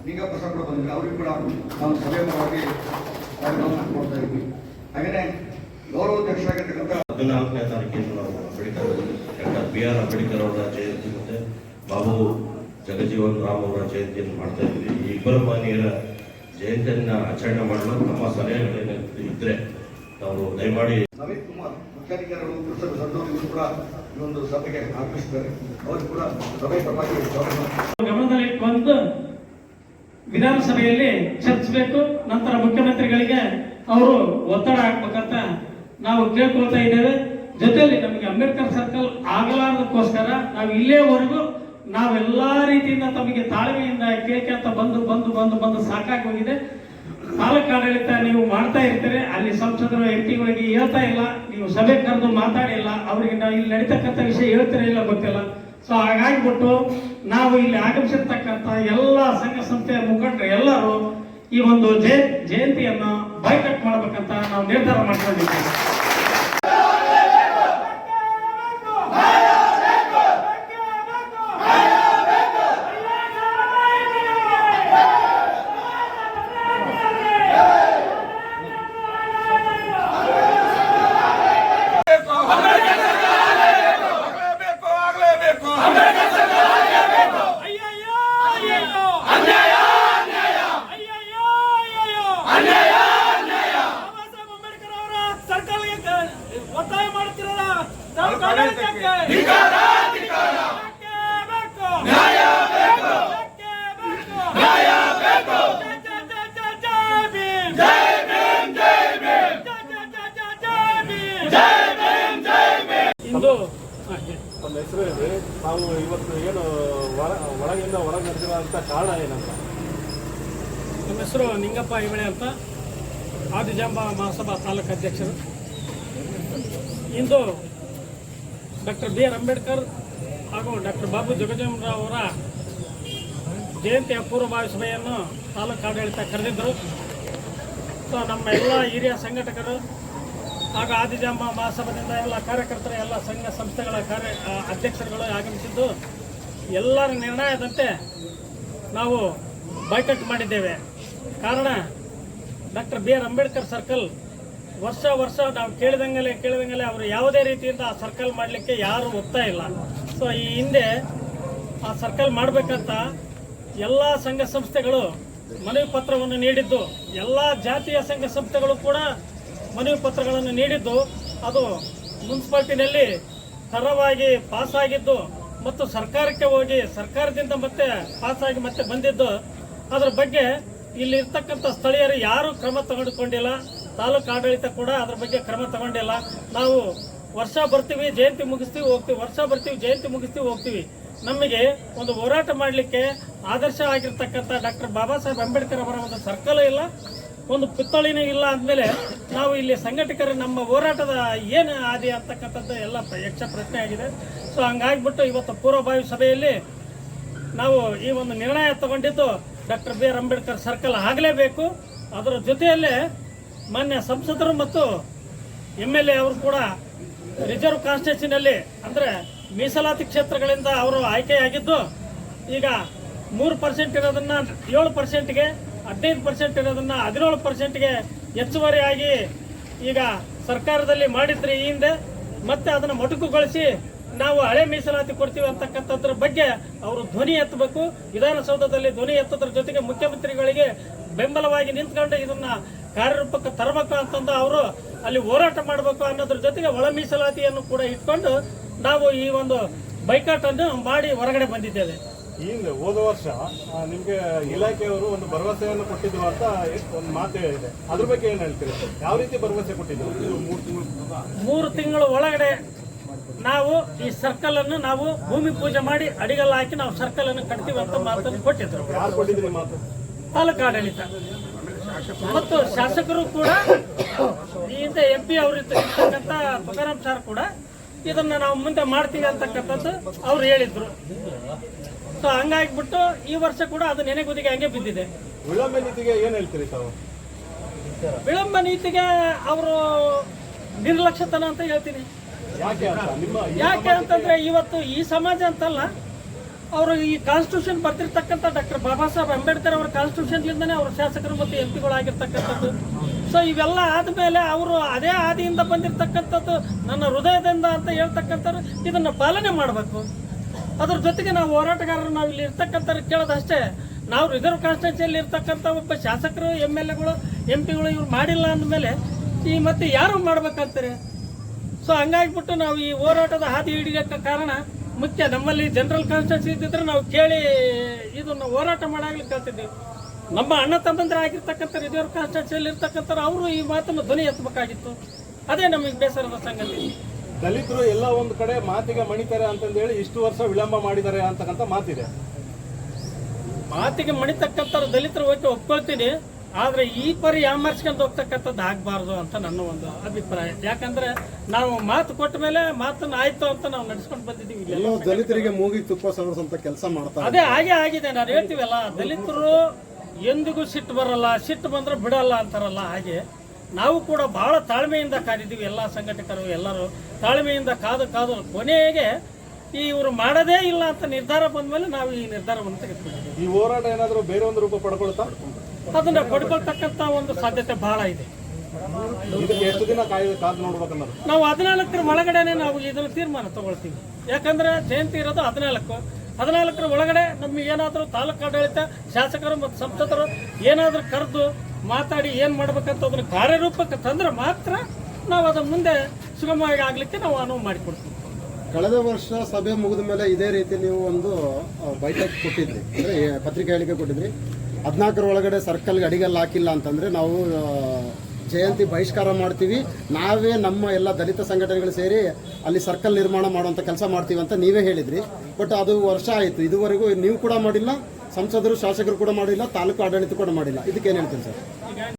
Ningappa sir ಕೂಡ ಬಂದಿದ್ರು, ಅವರಿಗೂ ಕೂಡ ನಾವು ಸಭೆ ಪರವಾಗಿ ಕಾರ್ಯಕ್ರಮವನ್ನು ಕೊಡ್ತಾ ಇದ್ವಿ. ಹಾಗೆಯೇ ಗೌರವಾಧ್ಯಕ್ಷರಾಗಿರ್ತಕ್ಕಂಥ 14ನೇ ತಾರೀಕಿನ ನಾವು ಅಂಬೇಡ್ಕರ್ ಡಾಕ್ಟರ್ BR ಅಂಬೇಡ್ಕರ್ ಅವರ ಜಯಂತಿ ಮತ್ತೆ ಬಾಬು ಜಗಜೀವನ್ ರಾಮ್ ಅವರ ಜಯಂತಿಯನ್ನು ಮಾಡ್ತಾ ಇದ್ವಿ. ಈ ಇಬ್ಬರ ಮಹನೀಯರ ಜಯಂತಿಯನ್ನು ಆಚರಣೆ ಮಾಡಲು ನಮ್ಮ ಸಲಹೆಗಳೇನಾದ್ರು ಇದ್ರೆ ನಾವು ದಯಮಾಡಿ ನವೀನ್ ಕುಮಾರ್ ಮುಖ್ಯಾಧಿಕಾರಿಗಳು ಪುರಸಭೆ ಸದಸ್ಯರು ಕೂಡ ಈ ಒಂದು ಸಭೆಗೆ ಆಗಮಿಸಿದ್ದಾರೆ. ಅವರು ಕೂಡ ಸಭೆ ಪರವಾಗಿ ಗಮನದಲ್ಲಿಟ್ಟುಕೊಂಡು ವಿಧಾನಸಭೆಯಲ್ಲಿ ಚರ್ಚಿಸಬೇಕು. ನಂತರ ಮುಖ್ಯಮಂತ್ರಿಗಳಿಗೆ ಅವರು ಒತ್ತಡ ಹಾಕ್ಬೇಕಂತ ನಾವು ಕೇಳ್ಕೊಳ್ತಾ ಇದ್ದೇವೆ. ಜೊತೆಯಲ್ಲಿ ನಮಗೆ ಅಂಬೇಡ್ಕರ್ ಸರ್ಕಲ್ ಆಗಲಾರದಕ್ಕೋಸ್ಕರ ನಾವು ಇಲ್ಲೇವರೆಗೂ ನಾವೆಲ್ಲಾ ರೀತಿಯಿಂದ ತಮಗೆ ತಾಳ್ಮೆಯಿಂದ ಕೇಳ್ಕೊಂತ ಬಂದು ಸಾಕಾಗಿ ಹೋಗಿದೆ. ತಾಲೂಕು ಆಡಳಿತ ನೀವು ಮಾಡ್ತಾ ಇರ್ತೀರಿ, ಅಲ್ಲಿ ಸಂಸದರು MP ಗಳಿಗೆ ಹೇಳ್ತಾ ಇಲ್ಲ, ನೀವು ಸಭೆ ಕರೆದು ಮಾತಾಡಿಲ್ಲ, ಅವರಿಗೆ ನಾವು ಇಲ್ಲಿ ನಡೀತಕ್ಕಂಥ ವಿಷಯ ಹೇಳ್ತೀರಾ ಇಲ್ಲ ಗೊತ್ತಿಲ್ಲ. ಸೊ ಹಾಗಾಗಿಬಿಟ್ಟು ನಾವು ಇಲ್ಲಿ ಆಗಮಿಸಿರ್ತಕ್ಕಂಥ ಎಲ್ಲ ಸಂಘ ಸಂಸ್ಥೆಯ ಮುಖಂಡರು ಎಲ್ಲರೂ ಈ ಒಂದು ಜಯಂತಿಯನ್ನು ಬಾಯ್ಕಟ್ ಮಾಡಬೇಕಂತ ನಾವು ನಿರ್ಧಾರ ಮಾಡ್ಕೊಂಡಿದ್ದೇವೆ. ಒತ್ತಾಯ ಮಾಡುತ್ತಿರೋದ ಇಂದು ನಮ್ಮ ಹೆಸರು ಇದೆ. ನಾವು ಇವತ್ತು ಏನು ಒಳಗಿಂದ ಹೊರಗೆ ನಡೆದಿರೋಂಥ ಕಾರಣ ಏನಂತ? ನಮ್ಮ ಹೆಸರು ನಿಂಗಪ್ಪ ಐಮಳೆ ಅಂತ, ಆದಿಜಾಂಬ ಮಹಾಸಭಾ ತಾಲೂಕು ಅಧ್ಯಕ್ಷರು. ಇಂದು ಡಾಕ್ಟರ್ BR ಅಂಬೇಡ್ಕರ್ ಹಾಗೂ ಡಾಕ್ಟರ್ ಬಾಬು ಜಗಜೀವನರಾವ್ ಅವರ ಜಯಂತಿಯ ಪೂರ್ವಭಾವಿ ಸಭೆಯನ್ನು ತಾಲೂಕು ಆಡಳಿತ ಕರೆದಿದ್ದರು. ಸೊ ನಮ್ಮ ಎಲ್ಲ ಹಿರಿಯ ಸಂಘಟಕರು ಹಾಗೂ ಆದಿಜಾಂಬ ಮಹಾಸಭಾದಿಂದ ಎಲ್ಲ ಕಾರ್ಯಕರ್ತರು, ಎಲ್ಲ ಸಂಘ ಸಂಸ್ಥೆಗಳ ಅಧ್ಯಕ್ಷರುಗಳು ಆಗಮಿಸಿದ್ದು ಎಲ್ಲರ ನಿರ್ಣಯದಂತೆ ನಾವು ಬಾಯ್ಕಟ್ ಮಾಡಿದ್ದೇವೆ. ಕಾರಣ ಡಾಕ್ಟರ್ BR ಅಂಬೇಡ್ಕರ್ ಸರ್ಕಲ್ ವರ್ಷ ನಾವು ಕೇಳಿದಂಗೆಲೆ ಅವರು ಯಾವುದೇ ರೀತಿಯಿಂದ ಆ ಸರ್ಕಲ್ ಮಾಡಲಿಕ್ಕೆ ಯಾರು ಒತ್ತಾಯ ಇಲ್ಲ. ಸೊ ಈ ಹಿಂದೆ ಆ ಸರ್ಕಲ್ ಮಾಡಬೇಕಂತ ಎಲ್ಲ ಸಂಘ ಸಂಸ್ಥೆಗಳು ಮನವಿ ಪತ್ರವನ್ನು ನೀಡಿದ್ದು, ಎಲ್ಲ ಜಾತಿಯ ಸಂಘ ಸಂಸ್ಥೆಗಳು ಕೂಡ ಮನವಿ ಪತ್ರಗಳನ್ನು ನೀಡಿದ್ದು, ಅದು ಮುನ್ಸಿಪಾಲ್ಟಿನಲ್ಲಿ ತರವಾಗಿ ಪಾಸಾಗಿದ್ದು ಮತ್ತು ಸರ್ಕಾರಕ್ಕೆ ಹೋಗಿ ಸರ್ಕಾರದಿಂದ ಮತ್ತೆ ಪಾಸಾಗಿ ಮತ್ತೆ ಬಂದಿದ್ದು, ಅದರ ಬಗ್ಗೆ ಇಲ್ಲಿ ಇರ್ತಕ್ಕಂಥ ಸ್ಥಳೀಯರು ಯಾರೂ ಕ್ರಮ ತೆಗೆದುಕೊಂಡಿಲ್ಲ. ತಾಲೂಕು ಆಡಳಿತ ಕೂಡ ಅದ್ರ ಬಗ್ಗೆ ಕ್ರಮ ತಗೊಂಡಿಲ್ಲ. ನಾವು ವರ್ಷ ಬರ್ತೀವಿ ಜಯಂತಿ ಮುಗಿಸ್ತೀವಿ ಹೋಗ್ತೀವಿ, ವರ್ಷ ಬರ್ತೀವಿ ಜಯಂತಿ ಮುಗಿಸ್ತೀವಿ ಹೋಗ್ತೀವಿ. ನಮಗೆ ಒಂದು ಹೋರಾಟ ಮಾಡಲಿಕ್ಕೆ ಆದರ್ಶ ಆಗಿರ್ತಕ್ಕಂಥ ಡಾಕ್ಟರ್ ಬಾಬಾ ಸಾಹೇಬ್ ಅಂಬೇಡ್ಕರ್ ಅವರ ಒಂದು ಸರ್ಕಲ್ ಇಲ್ಲ, ಒಂದು ಪುತ್ಥಳಿನೂ ಇಲ್ಲ ಅಂದಮೇಲೆ ನಾವು ಇಲ್ಲಿ ಸಂಘಟಕರು ನಮ್ಮ ಹೋರಾಟದ ಏನು ಆದಿ ಅಂತಕ್ಕಂಥದ್ದು ಎಲ್ಲ ಯಕ್ಷ ಪ್ರಶ್ನೆ ಆಗಿದೆ. ಸೊ ಹಂಗಾಗಿಬಿಟ್ಟು ಇವತ್ತು ಪೂರ್ವಭಾವಿ ಸಭೆಯಲ್ಲಿ ನಾವು ಈ ಒಂದು ನಿರ್ಣಯ ತಗೊಂಡಿದ್ದು ಡಾಕ್ಟರ್ BR ಅಂಬೇಡ್ಕರ್ ಸರ್ಕಲ್ ಆಗಲೇಬೇಕು. ಅದರ ಜೊತೆಯಲ್ಲೇ ಮಾನ್ಯ ಸಂಸದರು ಮತ್ತು MLA ಅವರು ಕೂಡ ರಿಸರ್ವ್ ಕಾನ್ಸ್ಟಿಟ್ಯೂನ್ಸಿನಲ್ಲಿ ಅಂದರೆ ಮೀಸಲಾತಿ ಕ್ಷೇತ್ರಗಳಿಂದ ಅವರು ಆಯ್ಕೆಯಾಗಿದ್ದು, ಈಗ 3% ಇರೋದನ್ನು 7%ಗೆ, 15% ಇರೋದನ್ನು 17%ಗೆ ಹೆಚ್ಚುವರಿಯಾಗಿ ಈಗ ಸರ್ಕಾರದಲ್ಲಿ ಮಾಡಿದ್ರೆ ಈ ಹಿಂದೆ ಮತ್ತೆ ಅದನ್ನು ಮೊಟಕುಗೊಳಿಸಿ ನಾವು ಹಳೆ ಮೀಸಲಾತಿ ಕೊಡ್ತೀವಿ ಅಂತಕ್ಕಂಥದ್ರ ಬಗ್ಗೆ ಅವರು ಧ್ವನಿ ಎತ್ತಬೇಕು. ವಿಧಾನಸೌಧದಲ್ಲಿ ಧ್ವನಿ ಎತ್ತೋದ್ರ ಜೊತೆಗೆ ಮುಖ್ಯಮಂತ್ರಿಗಳಿಗೆ ಬೆಂಬಲವಾಗಿ ನಿಂತ್ಕೊಂಡು ಇದನ್ನ ಕಾರ್ಯರೂಪಕ್ಕೆ ತರಬೇಕು ಅಂತಂದು ಅವರು ಅಲ್ಲಿ ಹೋರಾಟ ಮಾಡಬೇಕು ಅನ್ನೋದ್ರ ಜೊತೆಗೆ ಒಳ ಮೀಸಲಾತಿಯನ್ನು ಕೂಡ ಇಟ್ಕೊಂಡು ನಾವು ಈ ಒಂದು ಬೈಕಾಟ್ ಅನ್ನು ಮಾಡಿ ಹೊರಗಡೆ ಬಂದಿದ್ದೇವೆ. ಹಿಂದೆ ಹೋದ ವರ್ಷ ನಿಮ್ಗೆ ಇಲಾಖೆಯವರು ಒಂದು ಭರವಸೆಯನ್ನು ಕೊಟ್ಟಿದ್ರು ಅಂತ ಒಂದು ಮಾತು ಇದೆ, ಅದ್ರ ಬಗ್ಗೆ ಏನ್ ಹೇಳ್ತೀರಿ? ಯಾವ ರೀತಿ ಭರವಸೆ ಕೊಟ್ಟಿದ್ರು? 3 ತಿಂಗಳ ಒಳಗಡೆ ನಾವು ಈ ಸರ್ಕಲ್ ಅನ್ನು ನಾವು ಭೂಮಿ ಪೂಜೆ ಮಾಡಿ ಅಡಿಗಲ್ಲ ಹಾಕಿ ನಾವು ಸರ್ಕಲ್ ಅನ್ನು ಕಟ್ತೀವಿ ಅಂತ ಮಾತನ್ನು ಕೊಟ್ಟಿದ್ರು. ಯಾರು ಕೊಟ್ಟಿದ್ರಿ ಮಾತು? ತಾಲೂಕು ಆಡಳಿತ ಮತ್ತು ಶಾಸಕರು ಕೂಡ, ಈ ಹಿಂದೆ MP ಅವರು ಇರ್ತಕ್ಕಂಥ ತುಕಾರಾಮ್ ಸರ್ ಕೂಡ ಇದನ್ನ ನಾವು ಮುಂದೆ ಮಾಡ್ತೀವಿ ಅಂತಕ್ಕಂಥದ್ದು ಅವ್ರು ಹೇಳಿದ್ರು. ಸೊ ಹಂಗಾಗಿಬಿಟ್ಟು ಈ ವರ್ಷ ಕೂಡ ಅದು ನೆನೆಗುದಿಗೆ ಹಂಗೆ ಬಿದ್ದಿದೆ. ವಿಳಂಬ ನೀತಿಗೆ ಏನ್ ಹೇಳ್ತೀರಿ ತಾವು? ವಿಳಂಬ ನೀತಿಗೆ ಅವರು ನಿರ್ಲಕ್ಷ್ಯತನ ಅಂತ ಹೇಳ್ತೀನಿ. ಯಾಕೆ ಅಂತಂದ್ರೆ ಇವತ್ತು ಈ ಸಮಾಜ ಅಂತಲ್ಲ, ಅವರು ಈ ಕಾನ್ಸ್ಟಿಟ್ಯೂಷನ್ ಬರ್ತಿರ್ತಕ್ಕಂಥ ಡಾಕ್ಟರ್ ಬಾಬಾ ಸಾಹೇಬ್ ಅಂಬೇಡ್ಕರ್ ಅವರ ಕಾನ್ಸ್ಟಿಟ್ಯೂಷನ್ಲಿಂದನೇ ಅವರು ಶಾಸಕರು ಮತ್ತು ಎಂ ಪಿಗಳಾಗಿರ್ತಕ್ಕಂಥದ್ದು. ಸೊ ಇವೆಲ್ಲ ಆದಮೇಲೆ ಅವರು ಅದೇ ಆದಿಯಿಂದ ಬಂದಿರತಕ್ಕಂಥದ್ದು ನನ್ನ ಹೃದಯದಿಂದ ಅಂತ ಹೇಳ್ತಕ್ಕಂಥವ್ರು ಇದನ್ನು ಪಾಲನೆ ಮಾಡಬೇಕು. ಅದ್ರ ಜೊತೆಗೆ ನಾವು ಹೋರಾಟಗಾರರು ನಾವು ಇಲ್ಲಿ ಇರ್ತಕ್ಕಂಥವ್ರು ಕೇಳೋದಷ್ಟೇ, ನಾವು ರಿಸರ್ವ್ ಕಾನ್ಸ್ಟಿಟ್ಯೂನ್ಸಿಯಲ್ಲಿ ಇರ್ತಕ್ಕಂಥ ಒಬ್ಬ ಶಾಸಕರು MLA ಗಳು MP ಗಳು ಇವ್ರು ಮಾಡಿಲ್ಲ ಅಂದಮೇಲೆ ಈ ಮತ್ತೆ ಯಾರು ಮಾಡ್ಬೇಕಂತಾರೆ. ಸೊ ಹಂಗಾಗಿಬಿಟ್ಟು ನಾವು ಈ ಹೋರಾಟದ ಹಾದಿ ಹಿಡಿಯೋಕ್ಕೆ ಕಾರಣ ಮುಖ್ಯ ನಮ್ಮಲ್ಲಿ ಜನರಲ್ ಕಾನ್ಸ್ಟಿಟ್ಯೂನ್ಸಿ ಇದ್ದಿದ್ರೆ ನಾವು ಕೇಳಿ ಇದನ್ನು ಹೋರಾಟ ಮಾಡಾಗ್ಲಿಕ್ಕೆ ಕಲ್ತಿದ್ದೀವಿ. ನಮ್ಮ ಅಣ್ಣ ತಮ್ಮಂದ್ರೆ ಆಗಿರ್ತಕ್ಕಂಥ ರಿಸರ್ವ್ ಕಾನ್ಸ್ಟಿಟ್ಯೂನ್ಸಿಯಲ್ಲಿ ಇರ್ತಕ್ಕಂಥವ್ರು ಅವರು ಈ ಮಾತನ್ನು ಧ್ವನಿ ಎತ್ತಬೇಕಾಗಿತ್ತು. ಅದೇ ನಮಗೆ ಬೇಸರದ ಸಂಗತಿ. ದಲಿತರು ಎಲ್ಲ ಒಂದು ಕಡೆ ಮಾತಿಗೆ ಮಣಿತಾರೆ ಅಂತಂದೇಳಿ ಇಷ್ಟು ವರ್ಷ ವಿಳಂಬ ಮಾಡಿದ್ದಾರೆ ಅಂತಕ್ಕಂಥ ಮಾತಿದೆ. ಮಾತಿಗೆ ಮಣಿತಕ್ಕಂಥವ್ರು ದಲಿತರು ಹೋಗಿ ಒಪ್ಕೊಳ್ತೀನಿ, ಆದರೆ ಈ ಪರಿ ಯಾಮರ್ಸ್ಕೊಂಡು ಹೋಗ್ತಕ್ಕಂಥದ್ದು ಆಗಬಾರ್ದು ಅಂತ ನನ್ನ ಒಂದು ಅಭಿಪ್ರಾಯ. ಯಾಕಂದ್ರೆ ನಾವು ಮಾತು ಕೊಟ್ಟ ಮೇಲೆ ಮಾತನ್ನು ಆಯ್ತು ಅಂತ ನಾವು ನಡೆಸ್ಕೊಂಡು ಬಂದಿದ್ದೀವಿ. ಎಲ್ಲೋ ದಲಿತರಿಗೆ ಮೂಗಿಗೆ ತುಪ್ಪ ಸವರಿಸುವಂತ ಕೆಲಸ ಮಾಡ್ತಾರೆ. ಅದೇ ಹಾಗೆ ಆಗಿದೆ. ನಾನು ಹೇಳ್ತೀವಲ್ಲ, ದಲಿತರು ಎಂದಿಗೂ ಸಿಟ್ಟು ಬರಲ್ಲ, ಸಿಟ್ಟು ಬಂದ್ರೆ ಬಿಡಲ್ಲ ಅಂತಾರಲ್ಲ, ಹಾಗೆ ನಾವು ಕೂಡ ಬಹಳ ತಾಳ್ಮೆಯಿಂದ ಕಾದಿದ್ದೀವಿ. ಎಲ್ಲ ಸಂಘಟಕರು ಎಲ್ಲರೂ ತಾಳ್ಮೆಯಿಂದ ಕಾದು ಕಾದು ಕೊನೆಗೆ ಇವರು ಮಾಡೋದೇ ಇಲ್ಲ ಅಂತ ನಿರ್ಧಾರ ಬಂದ್ಮೇಲೆ ನಾವು ಈ ನಿರ್ಧಾರವನ್ನು ತೆಗೆದುಕೊಂಡಿದ್ದೀವಿ. ಈ ಹೋರಾಟ ಏನಾದರೂ ಬೇರೆ ಒಂದು ರೂಪ ಪಡ್ಕೊಳ್ತಾ ಅದನ್ನ ಪಡ್ಕೊಳ್ತಕ್ಕಂಥ ಒಂದು ಸಾಧ್ಯತೆ ಬಹಳ ಇದೆ. ಇದಕ್ಕೆ ಎಷ್ಟು ದಿನ ಕಾದು ನೋಡ್ಬೇಕನ್ನೋದು ನಾವು 14ರ ಒಳಗಡೆನೆ ನಾವು ಇದನ್ನು ತೀರ್ಮಾನ ತಗೊಳ್ತೀವಿ. ಯಾಕಂದ್ರೆ ಜಯಂತಿ ಇರೋದು 14ರ ಒಳಗಡೆ ನಮಗೆ ಏನಾದರೂ ತಾಲೂಕು ಆಡಳಿತ, ಶಾಸಕರು ಮತ್ತು ಸಂಸದರು ಏನಾದರೂ ಕರೆದು ಮಾತಾಡಿ ಏನು ಮಾಡ್ಬೇಕಂತ ಅದನ್ನು ಕಾರ್ಯರೂಪಕ್ಕೆ ತಂದ್ರೆ ಮಾತ್ರ ನಾವು ಅದನ್ನ ಮುಂದೆ ಸುಗಮವಾಗಿ ಆಗಲಿಕ್ಕೆ ನಾವು ಅನುವು ಮಾಡಿಕೊಡ್ತೀವಿ. ಕಳೆದ ವರ್ಷ ಸಭೆ ಮುಗಿದ ಮೇಲೆ ಇದೇ ರೀತಿ ನೀವು ಒಂದು ಬೈಠಕ್ ಕೊಟ್ಟಿದ್ರಿ, ಅಂದರೆ ಪತ್ರಿಕೆ ಹೇಳಿಕೆ ಕೊಟ್ಟಿದ್ರಿ. 14ರ ಒಳಗಡೆ ಸರ್ಕಲ್ಗೆ ಅಡಿಗಲ್ಲಿ ಹಾಕಿಲ್ಲ ಅಂತಂದರೆ ನಾವು ಜಯಂತಿ ಬಹಿಷ್ಕಾರ ಮಾಡ್ತೀವಿ, ನಾವೇ ನಮ್ಮ ಎಲ್ಲ ದಲಿತ ಸಂಘಟನೆಗಳು ಸೇರಿ ಅಲ್ಲಿ ಸರ್ಕಲ್ ನಿರ್ಮಾಣ ಮಾಡುವಂಥ ಕೆಲಸ ಮಾಡ್ತೀವಿ ಅಂತ ನೀವೇ ಹೇಳಿದ್ರಿ. ಬಟ್ ಅದು ವರ್ಷ ಆಯಿತು, ಇದುವರೆಗೂ ನೀವು ಕೂಡ ಮಾಡಿಲ್ಲ, ಸಂಸದರು ಶಾಸಕರು ಕೂಡ ಮಾಡಿಲ್ಲ, ತಾಲೂಕು ಆಡಳಿತ ಕೂಡ ಮಾಡಿಲ್ಲ. ಇದಕ್ಕೇನು ಹೇಳ್ತೀನಿ ಸರ್?